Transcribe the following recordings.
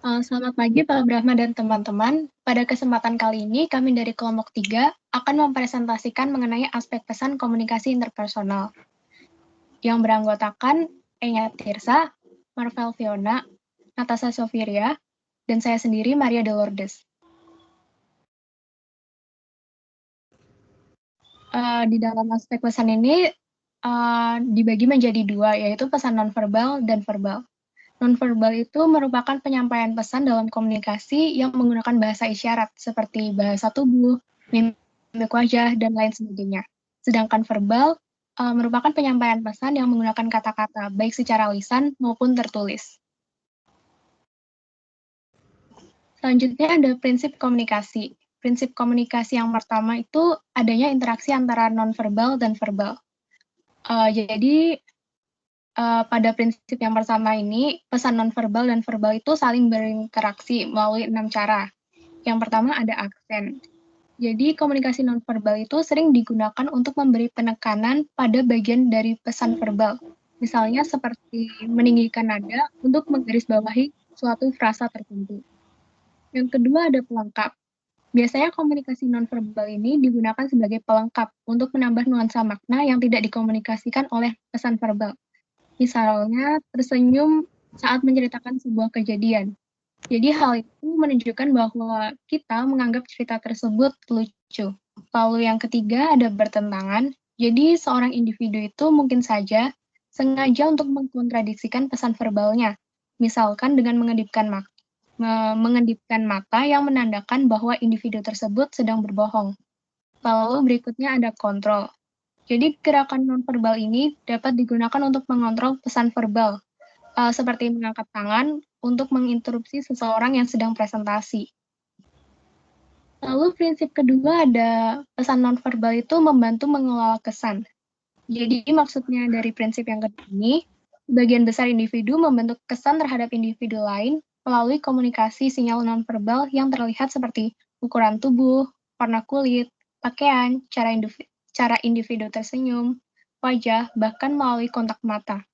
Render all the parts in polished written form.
Selamat pagi Pak Brahma dan teman-teman. Pada kesempatan kali ini, kami dari kelompok 3 akan mempresentasikan mengenai aspek pesan komunikasi interpersonal yang beranggotakan Enya Tirsa, Marvel Fiona, Natasha Sofiria, dan saya sendiri Maria de Lourdes. Di dalam aspek pesan ini dibagi menjadi dua, yaitu pesan nonverbal dan verbal. Nonverbal itu merupakan penyampaian pesan dalam komunikasi yang menggunakan bahasa isyarat seperti bahasa tubuh, mimik wajah, dan lain sebagainya. Sedangkan verbal merupakan penyampaian pesan yang menggunakan kata-kata, baik secara lisan maupun tertulis. Selanjutnya ada prinsip komunikasi. Prinsip komunikasi yang pertama itu adanya interaksi antara nonverbal dan verbal. Jadi pada prinsip yang pertama ini, pesan nonverbal dan verbal itu saling berinteraksi melalui 6 cara. Yang pertama ada aksen. Jadi komunikasi nonverbal itu sering digunakan untuk memberi penekanan pada bagian dari pesan verbal. Misalnya seperti meninggikan nada untuk menggarisbawahi suatu frasa tertentu. Yang kedua ada pelengkap. Biasanya komunikasi nonverbal ini digunakan sebagai pelengkap untuk menambah nuansa makna yang tidak dikomunikasikan oleh pesan verbal. Misalnya tersenyum saat menceritakan sebuah kejadian. Jadi hal itu menunjukkan bahwa kita menganggap cerita tersebut lucu. Lalu yang ketiga ada bertentangan. Jadi seorang individu itu mungkin saja sengaja untuk mengkontradiksikan pesan verbalnya. Misalkan dengan mengedipkan mata yang menandakan bahwa individu tersebut sedang berbohong. Lalu berikutnya ada kontrol. Jadi gerakan nonverbal ini dapat digunakan untuk mengontrol pesan verbal, seperti mengangkat tangan untuk menginterupsi seseorang yang sedang presentasi. Lalu prinsip kedua ada pesan nonverbal itu membantu mengelola kesan. Jadi maksudnya dari prinsip yang kedua ini, sebagian besar individu membentuk kesan terhadap individu lain melalui komunikasi sinyal nonverbal yang terlihat seperti ukuran tubuh, warna kulit, pakaian, cara individu tersenyum, wajah, bahkan melalui kontak mata.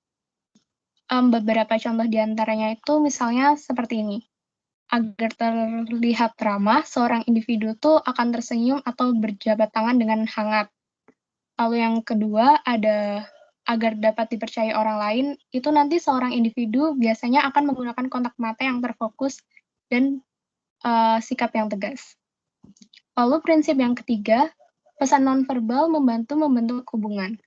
Beberapa contoh diantaranya itu misalnya seperti ini. Agar terlihat ramah, seorang individu tuh akan tersenyum atau berjabat tangan dengan hangat. Lalu yang kedua ada agar dapat dipercayai orang lain, itu nanti seorang individu biasanya akan menggunakan kontak mata yang terfokus dan sikap yang tegas. Lalu prinsip yang ketiga, pesan nonverbal membantu membentuk hubungan.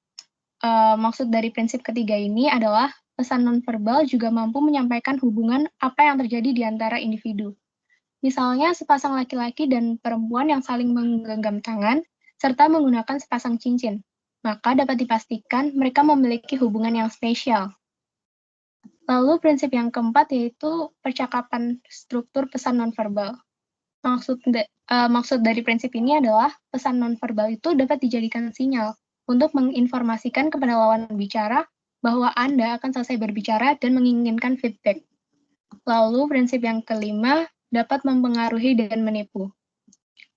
Maksud dari prinsip ketiga ini adalah pesan nonverbal juga mampu menyampaikan hubungan apa yang terjadi di antara individu. Misalnya sepasang laki-laki dan perempuan yang saling menggenggam tangan serta menggunakan sepasang cincin. Maka dapat dipastikan mereka memiliki hubungan yang spesial. Lalu prinsip yang keempat yaitu percakapan struktur pesan nonverbal. Maksud dari prinsip ini adalah pesan nonverbal itu dapat dijadikan sinyal untuk menginformasikan kepada lawan bicara bahwa Anda akan selesai berbicara dan menginginkan feedback. Lalu prinsip yang kelima dapat mempengaruhi dan menipu.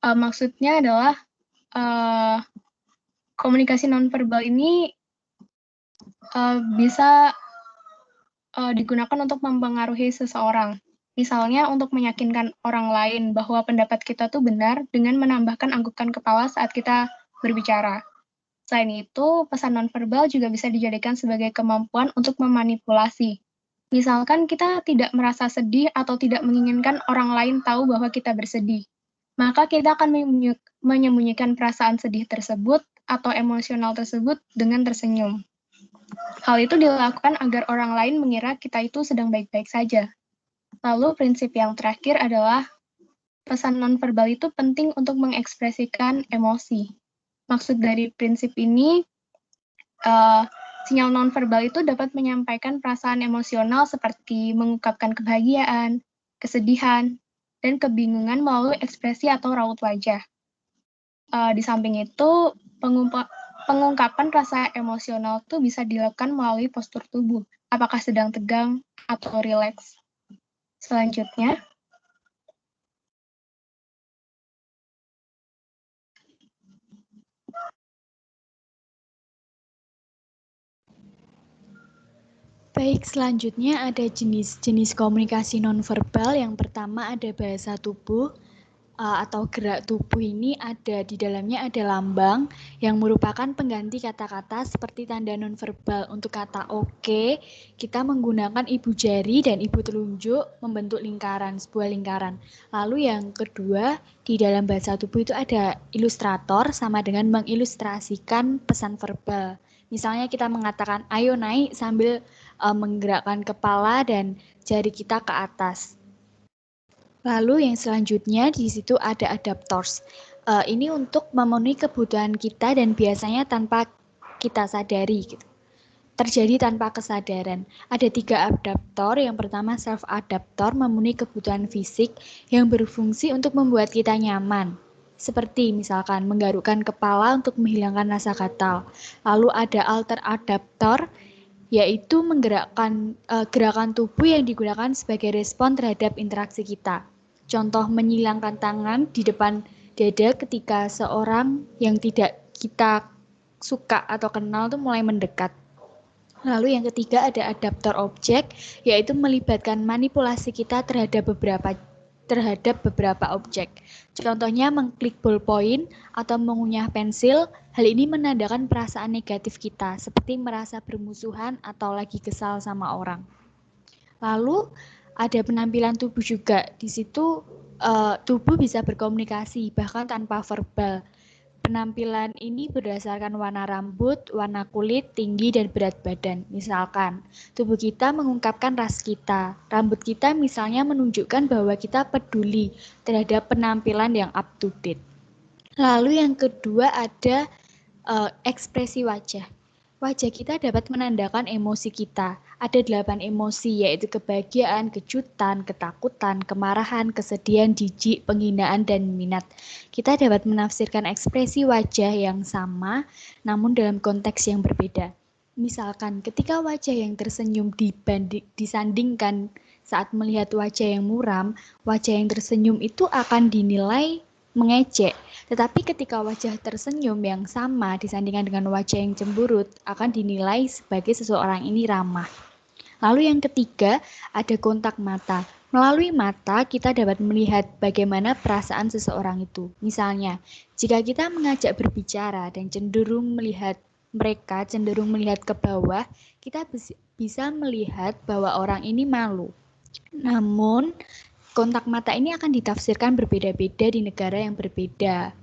Maksudnya adalah komunikasi nonverbal ini bisa digunakan untuk mempengaruhi seseorang. Misalnya untuk meyakinkan orang lain bahwa pendapat kita tuh benar dengan menambahkan anggukan kepala saat kita berbicara. Selain itu, pesan nonverbal juga bisa dijadikan sebagai kemampuan untuk memanipulasi. Misalkan kita tidak merasa sedih atau tidak menginginkan orang lain tahu bahwa kita bersedih. Maka kita akan menyembunyikan perasaan sedih tersebut atau emosional tersebut dengan tersenyum. Hal itu dilakukan agar orang lain mengira kita itu sedang baik-baik saja. Lalu prinsip yang terakhir adalah pesan nonverbal itu penting untuk mengekspresikan emosi. Maksud dari prinsip ini, sinyal nonverbal itu dapat menyampaikan perasaan emosional seperti mengungkapkan kebahagiaan, kesedihan, dan kebingungan melalui ekspresi atau raut wajah. Di samping itu, pengungkapan rasa emosional itu bisa dilakukan melalui postur tubuh, apakah sedang tegang atau rileks. Selanjutnya, Baik, selanjutnya ada jenis-jenis komunikasi nonverbal. Yang pertama ada bahasa tubuh atau gerak tubuh. Ini ada di dalamnya ada lambang yang merupakan pengganti kata-kata seperti tanda nonverbal. Untuk kata oke, kita menggunakan ibu jari dan ibu telunjuk membentuk lingkaran, sebuah lingkaran. Lalu yang kedua, di dalam bahasa tubuh itu ada ilustrator sama dengan mengilustrasikan pesan verbal. Misalnya kita mengatakan ayo naik sambil menggerakkan kepala dan jari kita ke atas. Lalu yang selanjutnya di situ ada adaptors. Ini untuk memenuhi kebutuhan kita dan biasanya tanpa kita sadari gitu. Terjadi tanpa kesadaran. Ada 3 adaptor. Yang pertama self-adaptor, memenuhi kebutuhan fisik yang berfungsi untuk membuat kita nyaman. Seperti misalkan menggarukkan kepala untuk menghilangkan rasa gatal. Lalu ada alter adaptor, yaitu menggerakkan gerakan tubuh yang digunakan sebagai respon terhadap interaksi kita. Contoh menyilangkan tangan di depan dada ketika seorang yang tidak kita suka atau kenal tuh mulai mendekat. Lalu yang ketiga ada adaptor objek, yaitu melibatkan manipulasi kita terhadap beberapa objek. Contohnya mengklik ballpoint atau mengunyah pensil, hal ini menandakan perasaan negatif kita, seperti merasa bermusuhan atau lagi kesal sama orang. Lalu ada penampilan tubuh juga. Di situ tubuh bisa berkomunikasi bahkan tanpa verbal. Penampilan ini berdasarkan warna rambut, warna kulit, tinggi, dan berat badan. Misalkan, tubuh kita mengungkapkan ras kita. Rambut kita misalnya menunjukkan bahwa kita peduli terhadap penampilan yang up to date. Lalu yang kedua ada ekspresi wajah. Wajah kita dapat menandakan emosi kita. Ada 8 emosi, yaitu kebahagiaan, kejutan, ketakutan, kemarahan, kesedihan, jijik, penghinaan, dan minat. Kita dapat menafsirkan ekspresi wajah yang sama, namun dalam konteks yang berbeda. Misalkan, ketika wajah yang tersenyum disandingkan saat melihat wajah yang muram, wajah yang tersenyum itu akan dinilai mengejek. Tetapi ketika wajah tersenyum yang sama disandingkan dengan wajah yang cemburut, akan dinilai sebagai seseorang ini ramah. Lalu yang ketiga, ada kontak mata. Melalui mata, kita dapat melihat bagaimana perasaan seseorang itu. Misalnya, jika kita mengajak berbicara dan cenderung melihat ke bawah, kita bisa melihat bahwa orang ini malu. Namun, kontak mata ini akan ditafsirkan berbeda-beda di negara yang berbeda.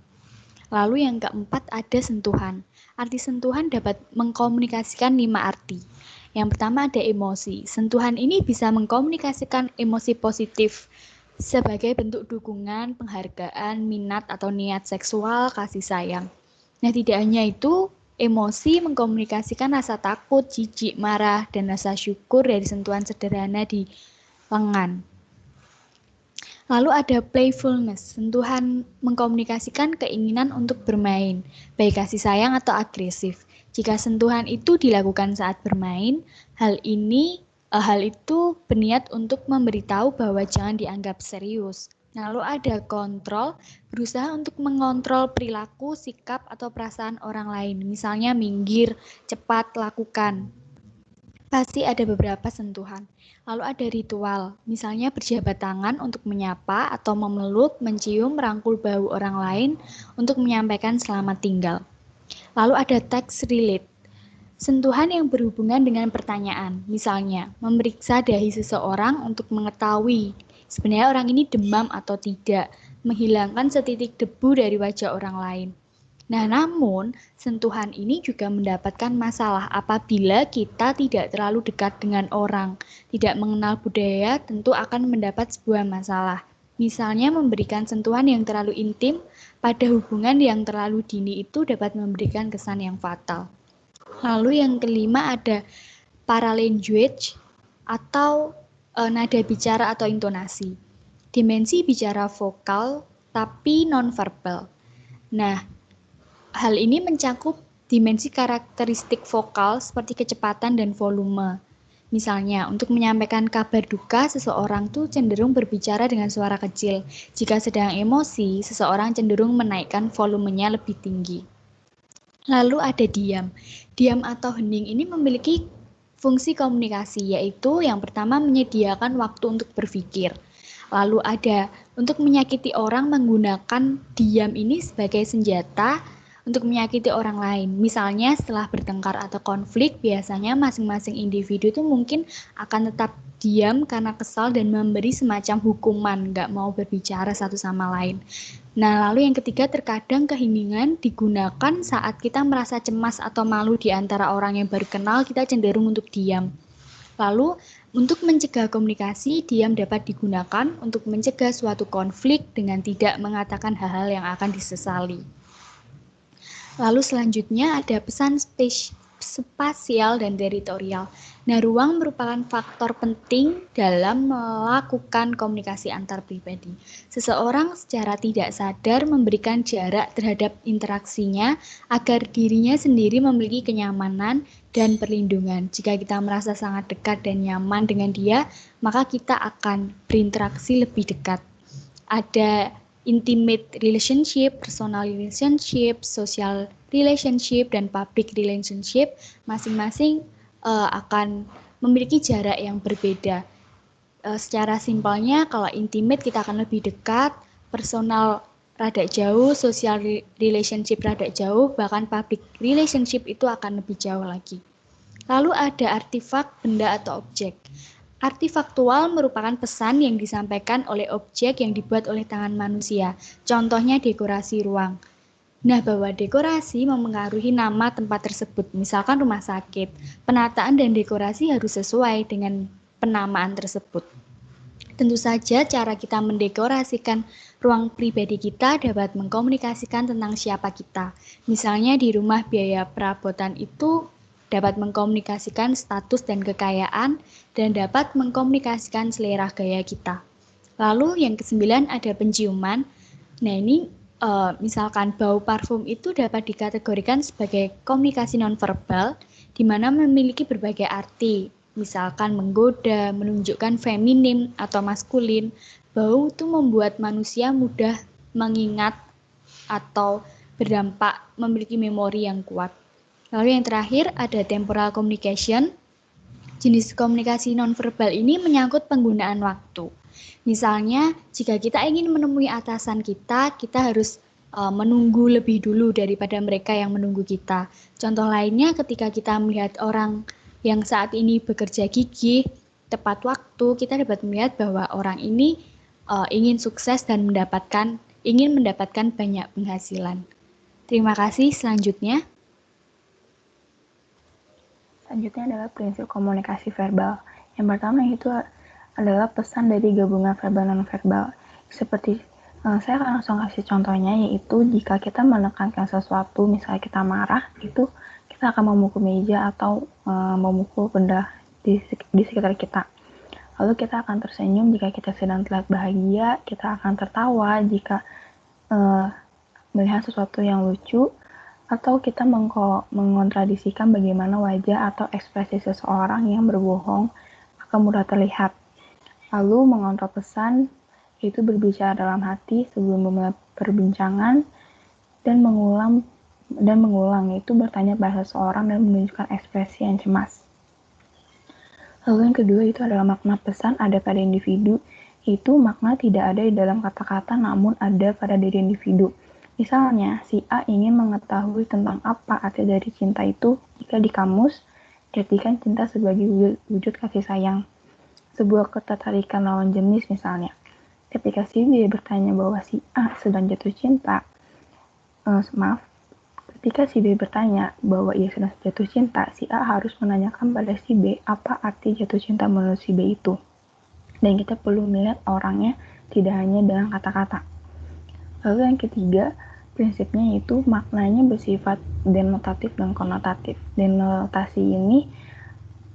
Lalu yang keempat ada sentuhan. Arti sentuhan dapat mengkomunikasikan 5 arti. Yang pertama ada emosi. Sentuhan ini bisa mengkomunikasikan emosi positif sebagai bentuk dukungan, penghargaan, minat atau niat seksual, kasih sayang. Nah, tidak hanya itu, emosi mengkomunikasikan rasa takut, jijik, marah, dan rasa syukur dari sentuhan sederhana di lengan. Lalu ada playfulness, sentuhan mengkomunikasikan keinginan untuk bermain, baik kasih sayang atau agresif. Jika sentuhan itu dilakukan saat bermain, hal itu berniat untuk memberitahu bahwa jangan dianggap serius. Lalu ada kontrol, berusaha untuk mengontrol perilaku, sikap, atau perasaan orang lain. Misalnya minggir, cepat, lakukan. Pasti ada beberapa sentuhan. Lalu ada ritual, misalnya berjabat tangan untuk menyapa atau memeluk, mencium, merangkul bahu orang lain untuk menyampaikan selamat tinggal. Lalu ada text relate, sentuhan yang berhubungan dengan pertanyaan, misalnya memeriksa dahi seseorang untuk mengetahui sebenarnya orang ini demam atau tidak, menghilangkan setitik debu dari wajah orang lain. Nah, namun sentuhan ini juga mendapatkan masalah apabila kita tidak terlalu dekat dengan orang, tidak mengenal budaya, tentu akan mendapat sebuah masalah. Misalnya memberikan sentuhan yang terlalu intim pada hubungan yang terlalu dini itu dapat memberikan kesan yang fatal. Lalu yang kelima ada paralanguage atau nada bicara atau intonasi. Dimensi bicara vokal tapi nonverbal. Nah, hal ini mencakup dimensi karakteristik vokal seperti kecepatan dan volume. Misalnya, untuk menyampaikan kabar duka, seseorang tuh cenderung berbicara dengan suara kecil. Jika sedang emosi, seseorang cenderung menaikkan volumenya lebih tinggi. Lalu ada diam. Diam atau hening ini memiliki fungsi komunikasi, yaitu yang pertama menyediakan waktu untuk berpikir. Lalu ada untuk menyakiti orang menggunakan diam ini sebagai senjata untuk menyakiti orang lain. Misalnya setelah bertengkar atau konflik, biasanya masing-masing individu itu mungkin akan tetap diam karena kesal dan memberi semacam hukuman, nggak mau berbicara satu sama lain. Nah, lalu yang ketiga, terkadang keheningan digunakan saat kita merasa cemas atau malu di antara orang yang baru kenal, kita cenderung untuk diam. Lalu, untuk mencegah komunikasi, diam dapat digunakan untuk mencegah suatu konflik dengan tidak mengatakan hal-hal yang akan disesali. Lalu selanjutnya ada pesan spasial dan teritorial. Nah, ruang merupakan faktor penting dalam melakukan komunikasi antar pribadi. Seseorang secara tidak sadar memberikan jarak terhadap interaksinya agar dirinya sendiri memiliki kenyamanan dan perlindungan. Jika kita merasa sangat dekat dan nyaman dengan dia, maka kita akan berinteraksi lebih dekat. Ada intimate relationship, personal relationship, social relationship, dan public relationship. Masing-masing akan memiliki jarak yang berbeda. Secara simpelnya, kalau intimate kita akan lebih dekat, personal rada jauh, social relationship rada jauh, bahkan public relationship itu akan lebih jauh lagi. Lalu ada artefak, benda atau objek. Artifaktual merupakan pesan yang disampaikan oleh objek yang dibuat oleh tangan manusia. Contohnya dekorasi ruang. Nah, bahwa dekorasi memengaruhi nama tempat tersebut, misalkan rumah sakit. Penataan dan dekorasi harus sesuai dengan penamaan tersebut. Tentu saja cara kita mendekorasikan ruang pribadi kita dapat mengkomunikasikan tentang siapa kita. Misalnya di rumah biaya perabotan itu dapat mengkomunikasikan status dan kekayaan dan dapat mengkomunikasikan selera gaya kita. Lalu yang kesembilan ada penciuman. Nah, ini misalkan bau parfum itu dapat dikategorikan sebagai komunikasi nonverbal di mana memiliki berbagai arti. Misalkan menggoda, menunjukkan feminim atau maskulin. Bau itu membuat manusia mudah mengingat atau berdampak memiliki memori yang kuat. Lalu yang terakhir ada temporal communication. Jenis komunikasi nonverbal ini menyangkut penggunaan waktu. Misalnya, jika kita ingin menemui atasan kita, kita harus menunggu lebih dulu daripada mereka yang menunggu kita. Contoh lainnya ketika kita melihat orang yang saat ini bekerja gigih, tepat waktu, kita dapat melihat bahwa orang ini ingin sukses dan ingin mendapatkan banyak penghasilan. Terima kasih. Selanjutnya adalah prinsip komunikasi verbal. Yang pertama itu adalah pesan dari gabungan verbal dan non-verbal. Seperti saya akan langsung kasih contohnya, yaitu jika kita menekankan sesuatu, misalnya kita marah, itu kita akan memukul meja atau memukul benda di sekitar kita. Lalu kita akan tersenyum jika kita sedang terlihat bahagia, kita akan tertawa jika melihat sesuatu yang lucu, atau kita mengontradisikan bagaimana wajah atau ekspresi seseorang yang berbohong akan mudah terlihat. Lalu mengontrol pesan, yaitu berbicara dalam hati sebelum memulai perbincangan, dan mengulang, yaitu bertanya pada seseorang dan menunjukkan ekspresi yang cemas. Lalu yang kedua itu adalah makna pesan ada pada individu, yaitu makna tidak ada di dalam kata-kata namun ada pada diri individu. Misalnya, si A ingin mengetahui tentang apa arti dari cinta itu. Jika di kamus, diartikan cinta sebagai wujud kasih sayang, sebuah ketertarikan lawan jenis misalnya. Ketika si B bertanya bahwa si A sedang jatuh cinta, ketika si B bertanya bahwa ia sedang jatuh cinta, si A harus menanyakan pada si B apa arti jatuh cinta menurut si B itu. Dan kita perlu melihat orangnya tidak hanya dengan kata-kata. Lalu yang ketiga, prinsipnya yaitu maknanya bersifat denotatif dan konotatif. Denotasi ini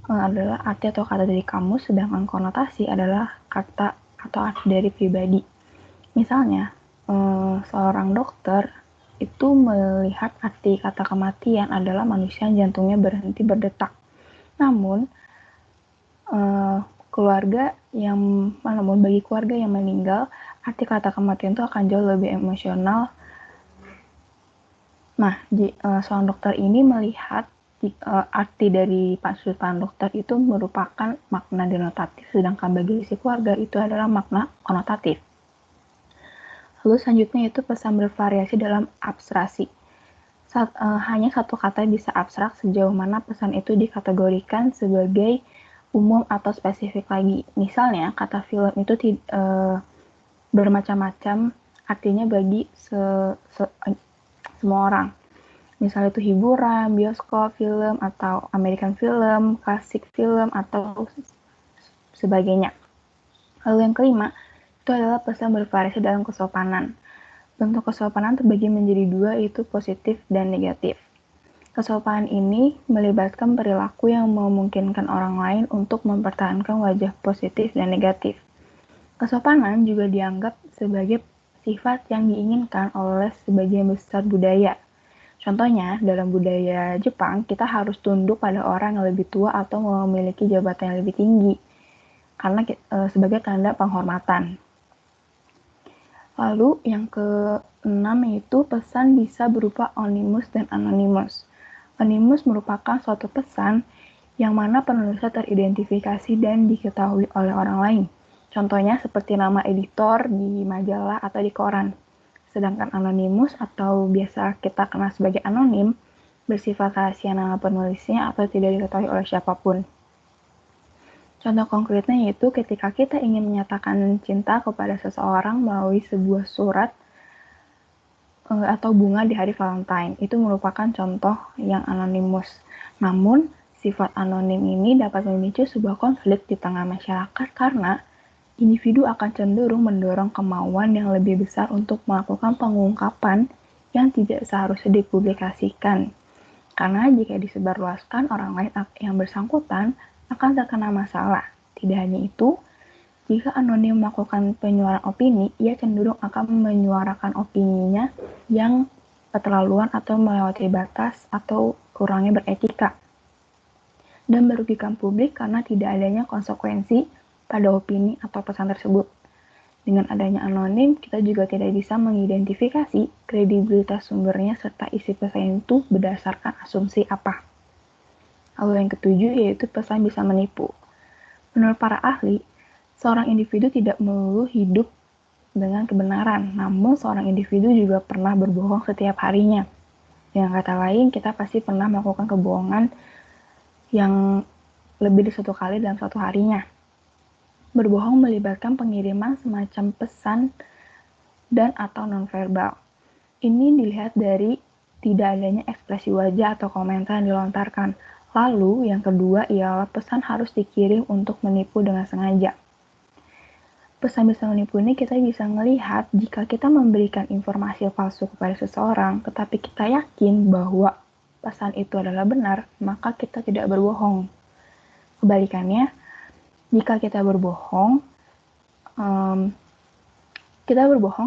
adalah arti atau kata dari kamus, sedangkan konotasi adalah kata atau arti dari pribadi. Misalnya, seorang dokter itu melihat arti kata kematian adalah manusia yang jantungnya berhenti berdetak. Namun, bagi keluarga yang meninggal, arti kata kematian itu akan jauh lebih emosional. Nah, seorang dokter ini melihat arti dari sudut pandang dokter itu merupakan makna denotatif, sedangkan bagi si keluarga itu adalah makna konotatif. Lalu selanjutnya itu pesan bervariasi dalam abstraksi. Hanya satu kata bisa abstrak sejauh mana pesan itu dikategorikan sebagai umum atau spesifik lagi. Misalnya, kata film itu bermacam-macam artinya bagi semua orang. Misalnya itu hiburan, bioskop, film, atau American film, klasik film, atau sebagainya. Lalu yang kelima, itu adalah pesan bervariasi dalam kesopanan. Bentuk kesopanan terbagi menjadi dua, yaitu positif dan negatif. Kesopanan ini melibatkan perilaku yang memungkinkan orang lain untuk mempertahankan wajah positif dan negatif. Kesopanan juga dianggap sebagai sifat yang diinginkan oleh sebagian besar budaya. Contohnya, dalam budaya Jepang, kita harus tunduk pada orang yang lebih tua atau memiliki jabatan yang lebih tinggi, karena sebagai tanda penghormatan. Lalu, yang ke-6 yaitu pesan bisa berupa onimus dan anonimus. Onimus merupakan suatu pesan yang mana penulisnya teridentifikasi dan diketahui oleh orang lain. Contohnya seperti nama editor di majalah atau di koran. Sedangkan anonimus atau biasa kita kenal sebagai anonim bersifat rahasia nama penulisnya atau tidak diketahui oleh siapapun. Contoh konkretnya yaitu ketika kita ingin menyatakan cinta kepada seseorang melalui sebuah surat atau bunga di hari Valentine. Itu merupakan contoh yang anonimus. Namun, sifat anonim ini dapat memicu sebuah konflik di tengah masyarakat karena individu akan cenderung mendorong kemauan yang lebih besar untuk melakukan pengungkapan yang tidak seharusnya dipublikasikan. Karena jika disebarluaskan, orang lain yang bersangkutan akan terkena masalah. Tidak hanya itu, jika anonim melakukan penyuaran opini, ia cenderung akan menyuarakan opininya yang keterlaluan atau melewati batas atau kurangnya beretika. Dan merugikan publik karena tidak adanya konsekuensi pada opini atau pesan tersebut. Dengan adanya anonim, kita juga tidak bisa mengidentifikasi kredibilitas sumbernya serta isi pesan itu berdasarkan asumsi apa. Lalu yang ketujuh yaitu pesan bisa menipu. Menurut para ahli, seorang individu tidak melulu hidup dengan kebenaran, namun seorang individu juga pernah berbohong setiap harinya. Dengan kata lain, kita pasti pernah melakukan kebohongan yang lebih dari satu kali dalam satu harinya. Berbohong melibatkan pengiriman semacam pesan dan atau nonverbal. Ini dilihat dari tidak adanya ekspresi wajah atau komentar yang dilontarkan. Lalu, yang kedua ialah pesan harus dikirim untuk menipu dengan sengaja. Pesan bisa menipu ini kita bisa melihat jika kita memberikan informasi palsu kepada seseorang, tetapi kita yakin bahwa pesan itu adalah benar, maka kita tidak berbohong. Kebalikannya, jika kita berbohong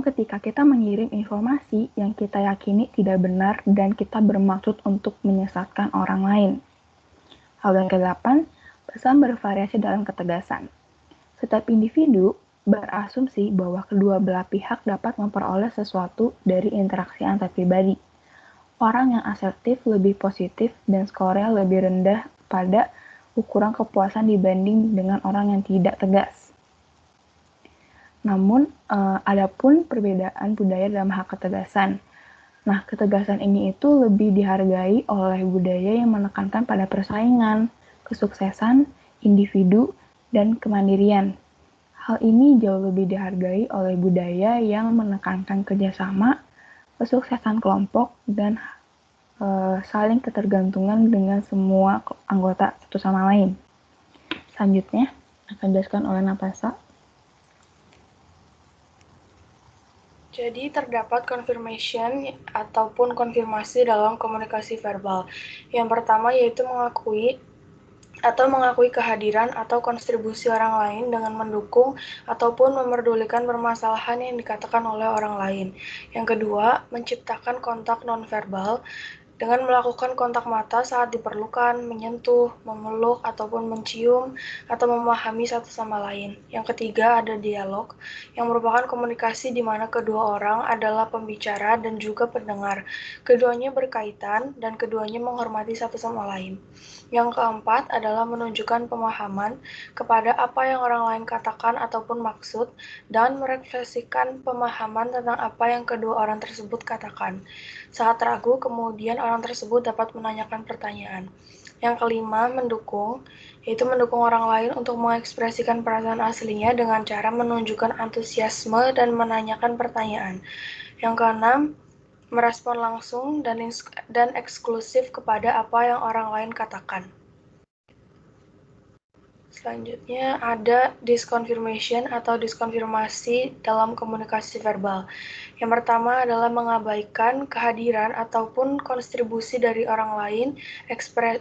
ketika kita mengirim informasi yang kita yakini tidak benar dan kita bermaksud untuk menyesatkan orang lain. Hal yang ke-8, pesan bervariasi dalam ketegasan. Setiap individu berasumsi bahwa kedua belah pihak dapat memperoleh sesuatu dari interaksi antar pribadi. Orang yang asertif lebih positif dan skornya lebih rendah pada ukuran kepuasan dibanding dengan orang yang tidak tegas. Namun, adapun perbedaan budaya dalam hal ketegasan. Nah, ketegasan ini itu lebih dihargai oleh budaya yang menekankan pada persaingan, kesuksesan, individu, dan kemandirian. Hal ini jauh lebih dihargai oleh budaya yang menekankan kerjasama, kesuksesan kelompok, dan saling ketergantungan dengan semua anggota satu sama lain. Selanjutnya akan dijelaskan oleh Natasha. Jadi terdapat confirmation ataupun konfirmasi dalam komunikasi verbal. Yang pertama yaitu mengakui kehadiran atau kontribusi orang lain dengan mendukung ataupun memperdulikan permasalahan yang dikatakan oleh orang lain. Yang kedua, menciptakan kontak nonverbal dengan melakukan kontak mata saat diperlukan, menyentuh, memeluk, ataupun mencium, atau memahami satu sama lain. Yang ketiga ada dialog, yang merupakan komunikasi di mana kedua orang adalah pembicara dan juga pendengar. Keduanya berkaitan dan keduanya menghormati satu sama lain. Yang keempat adalah menunjukkan pemahaman kepada apa yang orang lain katakan ataupun maksud, dan merefleksikan pemahaman tentang apa yang kedua orang tersebut katakan. Saat ragu, kemudian orang tersebut dapat menanyakan pertanyaan. Yang kelima, mendukung, yaitu mendukung orang lain untuk mengekspresikan perasaan aslinya dengan cara menunjukkan antusiasme dan menanyakan pertanyaan. Yang keenam, merespon langsung dan eksklusif kepada apa yang orang lain katakan. Selanjutnya ada disconfirmation atau diskonfirmasi dalam komunikasi verbal. Yang pertama adalah mengabaikan kehadiran ataupun kontribusi dari orang lain,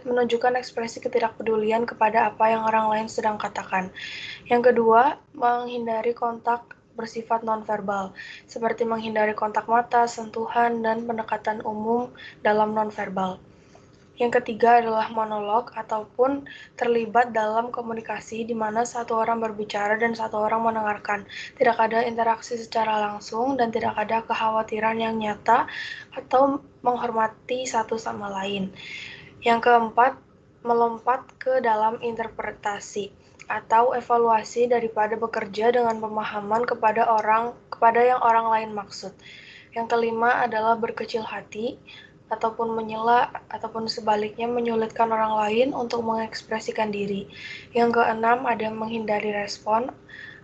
menunjukkan ekspresi ketidakpedulian kepada apa yang orang lain sedang katakan. Yang kedua, menghindari kontak bersifat nonverbal, seperti menghindari kontak mata, sentuhan, dan pendekatan umum dalam nonverbal. Yang ketiga adalah monolog ataupun terlibat dalam komunikasi di mana satu orang berbicara dan satu orang mendengarkan. Tidak ada interaksi secara langsung dan tidak ada kekhawatiran yang nyata atau menghormati satu sama lain. Yang keempat, melompat ke dalam interpretasi atau evaluasi daripada bekerja dengan pemahaman kepada yang orang lain maksud. Yang kelima adalah berkecil hati ataupun menyela ataupun sebaliknya menyulitkan orang lain untuk mengekspresikan diri. Yang keenam ada menghindari respon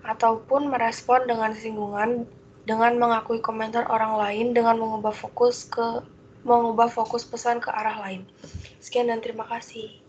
ataupun merespon dengan singgungan dengan mengakui komentar orang lain dengan mengubah fokus pesan ke arah lain. Sekian dan terima kasih.